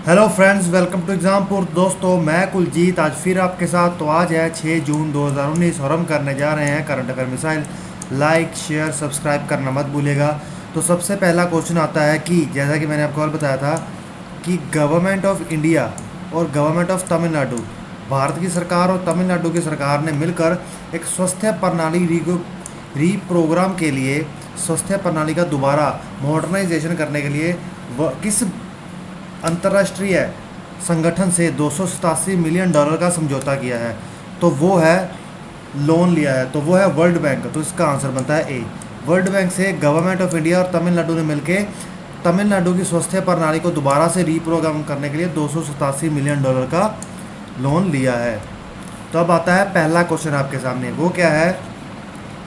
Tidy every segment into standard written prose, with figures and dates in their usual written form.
Hello friends, welcome to Exampur. दोस्तों, मैं कुलजीत आज फिर आपके साथ। तो आज है 6 जून 2019 और हम करने जा रहे हैं current affair missile. Like share subscribe करना मत भूलिएगा। तो सबसे पहला क्वेश्चन आता है कि जैसा कि मैंने आपको कल बताया था कि गवर्नमेंट ऑफ इंडिया और गवर्नमेंट ऑफ तमिलनाडु, भारत की सरकार और तमिलनाडु की सरकार ने मिलकर एक स्वास्थ्य प्रणाली रीप्रोग्राम के लिए, स्वास्थ्य प्रणाली का दोबारा मॉडर्नाइजेशन करने के लिए किस अंतर्राष्ट्रीय संगठन से $287 मिलियन का समझौता किया है? तो वो है लोन लिया है, तो वो है वर्ल्ड बैंक। तो इसका आंसर बनता है ए। वर्ल्ड बैंक से गवर्नमेंट ऑफ इंडिया और तमिलनाडु ने मिलकर तमिलनाडु की स्वास्थ्य प्रणाली को दोबारा से रीप्रोग्राम करने के लिए $287 मिलियन का लोन लिया है। तो अब आता है पहला क्वेश्चन आपके सामने, वो क्या है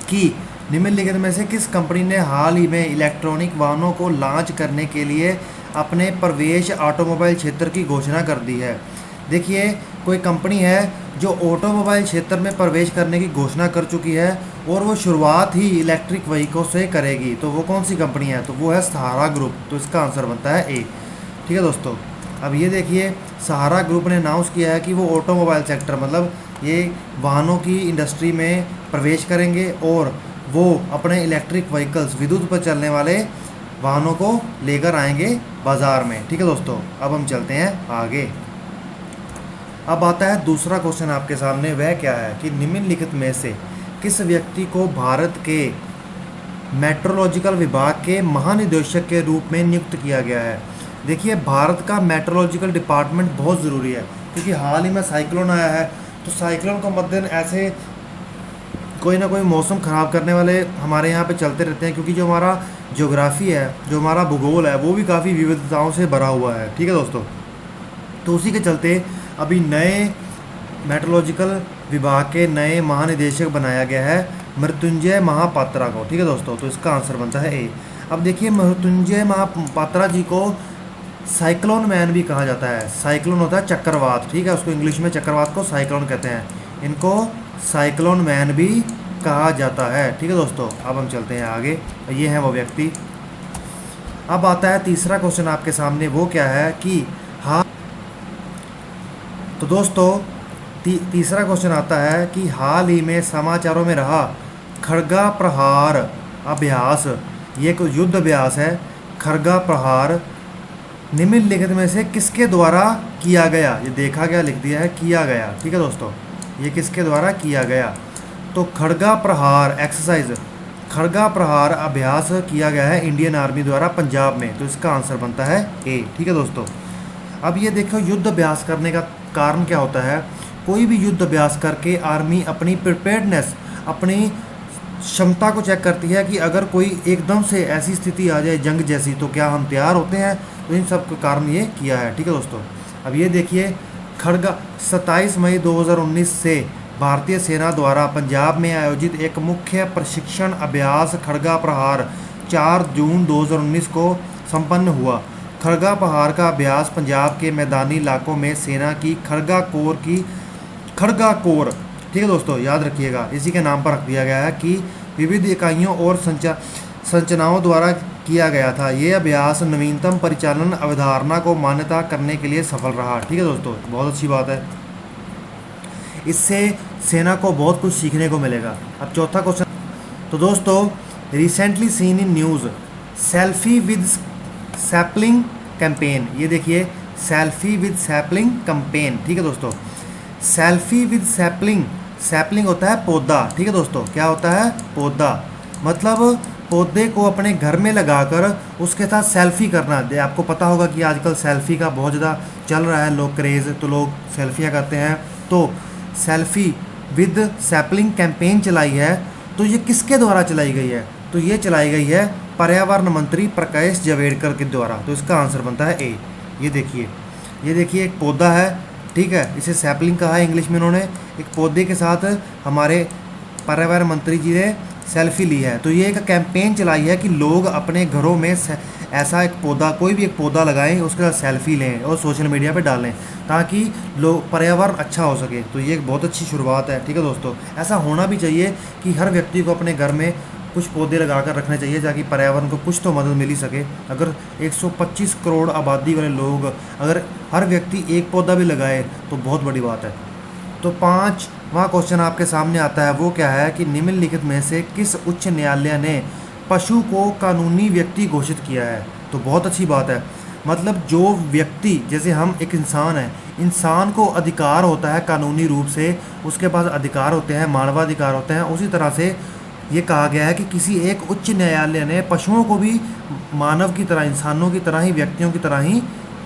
कि निम्नलिखित में से किस कंपनी ने हाल ही में इलेक्ट्रॉनिक वाहनों को लॉन्च करने के लिए अपने प्रवेश ऑटोमोबाइल क्षेत्र की घोषणा कर दी है? देखिए, कोई कंपनी है जो ऑटोमोबाइल क्षेत्र में प्रवेश करने की घोषणा कर चुकी है और वो शुरुआत ही इलेक्ट्रिक व्हीकल से करेगी। तो वो कौन सी कंपनी है? तो वो है सहारा ग्रुप। तो इसका आंसर बनता है ए। ठीक है दोस्तों, अब ये देखिए, सहारा ग्रुप ने अनाउंस किया है कि वो ऑटोमोबाइल सेक्टर, मतलब ये वाहनों की इंडस्ट्री में प्रवेश करेंगे और वो अपने इलेक्ट्रिक व्हीकल्स, विद्युत पर चलने वाले वाहनों को लेकर आएंगे बाज़ार में। ठीक है दोस्तों, अब हम चलते हैं आगे। अब आता है दूसरा क्वेश्चन आपके सामने, वह क्या है कि निम्नलिखित में से किस व्यक्ति को भारत के मेट्रोलॉजिकल विभाग के महानिदेशक के रूप में नियुक्त किया गया है? देखिए, भारत का मेट्रोलॉजिकल डिपार्टमेंट बहुत ज़रूरी है क्योंकि हाल ही में साइक्लोन आया है। तो साइक्लोन को मद्देनजर ऐसे कोई ना कोई मौसम ख़राब करने वाले हमारे यहाँ पे चलते रहते हैं, क्योंकि जो हमारा ज्योग्राफी है, जो हमारा भूगोल है, वो भी काफ़ी विविधताओं से भरा हुआ है। ठीक है दोस्तों, तो उसी के चलते अभी नए मेट्रोलॉजिकल विभाग के नए महानिदेशक बनाया गया है मृत्युंजय महापात्रा को। ठीक है दोस्तों, तो इसका आंसर बनता है ए। अब देखिए, मृत्युंजय महापात्रा जी को साइक्लोन मैन भी कहा जाता है। साइक्लोन होता है चक्रवात, ठीक है, उसको इंग्लिश में चक्रवात को साइक्लोन कहते हैं। इनको साइक्लोन मैन भी कहा जाता है। ठीक है दोस्तों, अब हम चलते हैं आगे। ये है वो व्यक्ति। अब आता है तीसरा क्वेश्चन आपके सामने, वो क्या है कि हाँ, तो दोस्तों तीसरा क्वेश्चन आता है कि हाल ही में समाचारों में रहा खड़गा प्रहार अभ्यास, ये एक युद्ध अभ्यास है। खड़गा प्रहार निम्नलिखित में से किसके द्वारा किया गया? ये देखा गया लिख दिया है, किया गया। ठीक है दोस्तों, ये किसके द्वारा किया गया? तो खड़गा प्रहार एक्सरसाइज, खड़गा प्रहार अभ्यास किया गया है इंडियन आर्मी द्वारा पंजाब में। तो इसका आंसर बनता है ए। ठीक है दोस्तों, अब ये देखो, युद्ध अभ्यास करने का कारण क्या होता है? कोई भी युद्ध अभ्यास करके आर्मी अपनी प्रिपेयर्डनेस, अपनी क्षमता को चेक करती है कि अगर कोई एकदम से ऐसी स्थिति आ जाए जंग जैसी, तो क्या हम तैयार होते हैं। तो इन सब के कारण ये किया है। ठीक है दोस्तों, अब ये देखिए, खड़गा 27 मई 2019 से भारतीय सेना द्वारा पंजाब में आयोजित एक मुख्य प्रशिक्षण अभ्यास खड़गा प्रहार 4 जून 2019 को संपन्न हुआ। खड़गा प्रहार का अभ्यास पंजाब के मैदानी इलाकों में सेना की खड़गा कोर, ठीक है दोस्तों, याद रखिएगा, इसी के नाम पर रख दिया गया है कि विविध इकाइयों और संरचनाओं द्वारा किया गया था। ये अभ्यास नवीनतम परिचालन अवधारणा को मान्यता करने के लिए सफल रहा। ठीक है दोस्तों, बहुत अच्छी बात है, इससे सेना को बहुत कुछ सीखने को मिलेगा। अब चौथा क्वेश्चन, तो दोस्तों recently seen in news selfie with sapling campaign, ये देखिए, सेल्फी विद सैपलिंग कैंपेन। ठीक है दोस्तों, सेल्फी विद सैपलिंग, सैपलिंग होता है पौधा। ठीक है दोस्तों, क्या होता है? पौधा, मतलब पौधे को अपने घर में लगाकर उसके साथ सेल्फी करना। आपको पता होगा कि आजकल सेल्फी का बहुत ज़्यादा चल रहा है, लोग क्रेज़, तो लोग सेल्फियाँ करते हैं। तो सेल्फी विद सैपलिंग कैंपेन चलाई है, तो ये किसके द्वारा चलाई गई है? तो ये चलाई गई है पर्यावरण मंत्री प्रकाश जावड़ेकर के द्वारा। तो इसका आंसर बनता है ए। ये देखिए, एक पौधा है, ठीक है, इसे सैपलिंग कहा है इंग्लिश में। उन्होंने एक पौधे के साथ हमारे पर्यावरण मंत्री जी ने सेल्फी ली है। तो ये एक कैंपेन चलाई है कि लोग अपने घरों में ऐसा एक पौधा, कोई भी एक पौधा लगाएं, उसके साथ सेल्फी लें और सोशल मीडिया पे डालें ताकि लोग, पर्यावरण अच्छा हो सके। तो ये एक बहुत अच्छी शुरुआत है। ठीक है दोस्तों, ऐसा होना भी चाहिए कि हर व्यक्ति को अपने घर में कुछ पौधे लगा कर रखने चाहिए ताकि पर्यावरण को कुछ तो मदद मिल ही सके। अगर 125 करोड़ आबादी वाले लोग अगर हर व्यक्ति एक पौधा भी लगाए तो बहुत बड़ी बात है। तो 5वां क्वेश्चन आपके सामने आता है, वो क्या है कि निम्नलिखित में से किस उच्च न्यायालय ने पशु को कानूनी व्यक्ति घोषित किया है। तो बहुत अच्छी बात है, मतलब जो व्यक्ति, जैसे हम एक इंसान है, इंसान को अधिकार होता है कानूनी रूप से, उसके पास अधिकार होते हैं, मानवाधिकार होते हैं, उसी तरह से ये कहा गया है कि किसी एक उच्च न्यायालय ने पशुओं को भी मानव की तरह, इंसानों की तरह ही, व्यक्तियों की तरह ही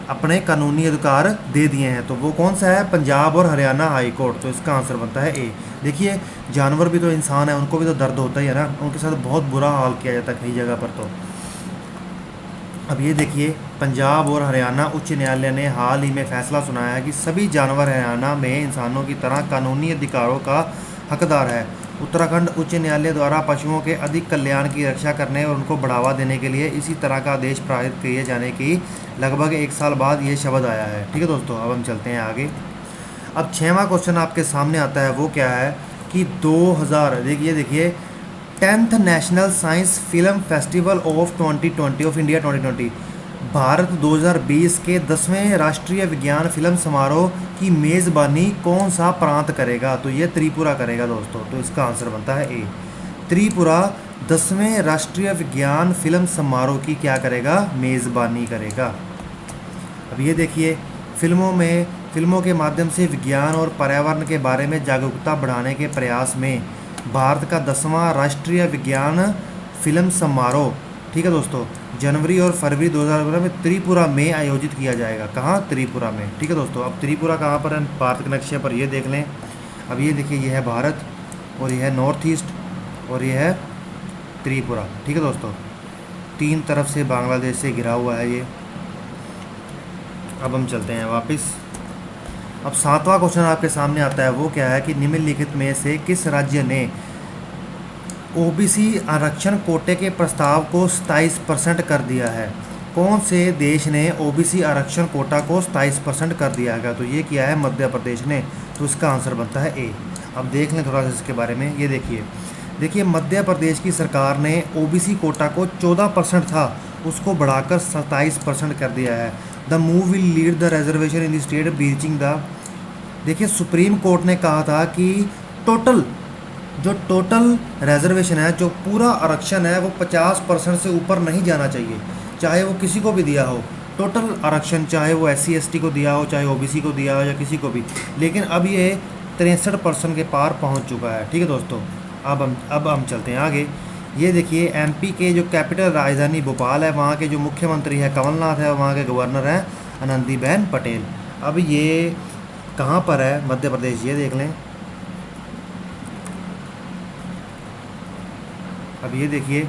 अपने कानूनी अधिकार दे दिए हैं। तो वो कौन सा है? पंजाब और हरियाणा हाई कोर्ट। तो इसका आंसर बनता है ए। देखिए जानवर भी तो इंसान है, उनको भी तो दर्द होता ही है ना, उनके साथ बहुत बुरा हाल किया जाता है कई जगह पर। तो अब ये देखिए, पंजाब और हरियाणा उच्च न्यायालय ने हाल ही में फैसला सुनाया है कि सभी जानवर हरियाणा में इंसानों की तरह कानूनी अधिकारों का हकदार है। उत्तराखंड उच्च न्यायालय द्वारा पशुओं के अधिक कल्याण की रक्षा करने और उनको बढ़ावा देने के लिए इसी तरह का आदेश पारित किए जाने की लगभग 1 साल बाद ये शब्द आया है। ठीक है दोस्तों, अब हम चलते हैं आगे। अब 6वां क्वेश्चन आपके सामने आता है, वो क्या है कि 2000 देखिए 10th national science film festival of 2020 of India 2020 Bharat 2020 के 10वें राष्ट्रीय विज्ञान फिल्म समारोह की मेज़बानी कौन सा प्रांत करेगा? तो ये त्रिपुरा करेगा दोस्तों। तो इसका आंसर बनता है ए। त्रिपुरा 10वें राष्ट्रीय विज्ञान फिल्म समारोह की क्या करेगा? मेज़बानी करेगा। अब ये देखिए, फिल्मों के माध्यम से विज्ञान और पर्यावरण के बारे में जागरूकता बढ़ाने के प्रयास में भारत का 10वां राष्ट्रीय विज्ञान फिल्म समारोह, ठीक है दोस्तों, जनवरी और फरवरी 2015 में त्रिपुरा में आयोजित किया जाएगा। कहाँ? त्रिपुरा में। ठीक है दोस्तों, अब त्रिपुरा कहाँ पर है भारत के नक्शे पर, ये देख लें। अब ये देखिए, ये है भारत और ये है नॉर्थ ईस्ट और ये है त्रिपुरा। ठीक है दोस्तों, 3 तरफ से बांग्लादेश से घिरा हुआ है ये। अब हम चलते हैं वापस। अब 7वां क्वेश्चन आपके सामने आता है, वो क्या है कि निम्नलिखित में से किस राज्य ने ओबीसी आरक्षण कोटे के प्रस्ताव को 27% कर दिया है? कौन से देश ने ओबीसी आरक्षण कोटा को 27% कर दिया है? तो ये किया है मध्य प्रदेश ने। तो इसका आंसर बनता है ए। अब देख लें थोड़ा सा इसके बारे में। ये देखिए मध्य प्रदेश की सरकार ने ओबीसी कोटा को 14% था, उसको बढ़ाकर 27% कर दिया है। The move will lead the reservation in the state breaching the. देखिए सुप्रीम कोर्ट ने कहा था कि टोटल रिजर्वेशन है, जो पूरा आरक्षण है, वो 50% से ऊपर नहीं जाना चाहिए, चाहे वो किसी को भी दिया हो। टोटल आरक्षण चाहे वो SC ST को दिया हो, चाहे OBC को दिया हो या किसी को भी। लेकिन अब ये 63% के पार पहुंच चुका है। ठीक है दोस्तों, अब हम चलते हैं आगे। ये देखिए MP के जो कैपिटल राजधानी भोपाल है, वहाँ के जो मुख्यमंत्री है कमलनाथ है, वहाँ के गवर्नर हैं आनंदीबेन पटेल। अब ये कहाँ पर है? मध्य प्रदेश। ये देख लें। अब ये देखिए,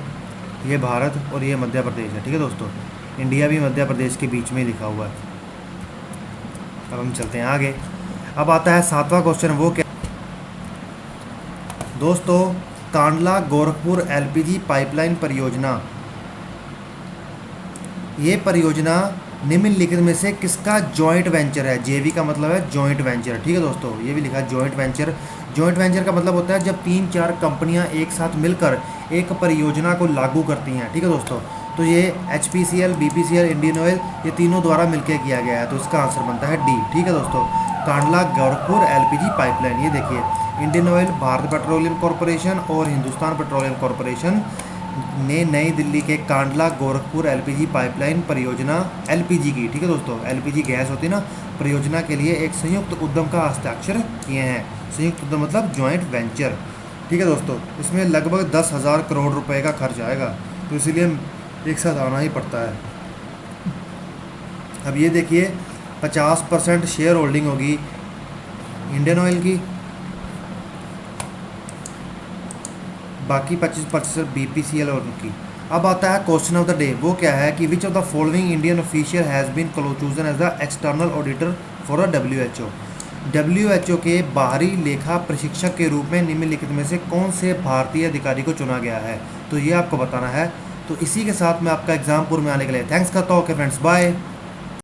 ये भारत और ये मध्य प्रदेश है। ठीक है दोस्तों, इंडिया भी मध्य प्रदेश के बीच में ही लिखा हुआ है। अब हम चलते हैं आगे। अब आता है 7वां क्वेश्चन, वो क्या दोस्तों? कांडला गोरखपुर LPG पाइपलाइन परियोजना, ये परियोजना निम्नलिखित में से किसका जॉइंट वेंचर है? JV का मतलब है जॉइंट वेंचर। ठीक है दोस्तों, ये भी लिखा है जॉइंट वेंचर। जॉइंट वेंचर का मतलब होता है जब 3-4 कंपनियां एक साथ मिलकर एक परियोजना को लागू करती हैं। ठीक है दोस्तों, तो ये HPCL, BPCL, इंडियन ऑयल, ये तीनों द्वारा मिलकर किया गया है। तो इसका आंसर बनता है डी। ठीक है दोस्तों, कांडला गोरखपुर LPG पाइपलाइन। ये देखिए, Indian oil, Bharat petroleum corporation और हिंदुस्तान पेट्रोलियम कॉरपोरेशन ने नई दिल्ली के कांडला गोरखपुर LPG पाइपलाइन परियोजना LPG की, ठीक है दोस्तों, LPG गैस होती है ना, परियोजना के लिए एक संयुक्त उद्यम का हस्ताक्षर किए हैं। संयुक्त उद्यम मतलब जॉइंट वेंचर। ठीक है दोस्तों, इसमें लगभग 10,000 करोड़ रुपए का खर्च आएगा, तो इसीलिए एक साथ आना ही पड़ता है। अब ये देखिए, 50% शेयर होल्डिंग होगी इंडियन ऑयल की, बाकी 25% BPCL और की। अब आता है क्वेश्चन ऑफ द डे, वो क्या है कि which of the following Indian official has been chosen as the external auditor for the WHO के बाहरी लेखा प्रशिक्षक के रूप में निम्नलिखित में से कौन से भारतीय अधिकारी को चुना गया है? तो ये आपको बताना है। तो इसी के साथ मैं आपका एग्जाम पूर्ण में आने के लिए थैंक्स करता हूँ। Okay friends, bye.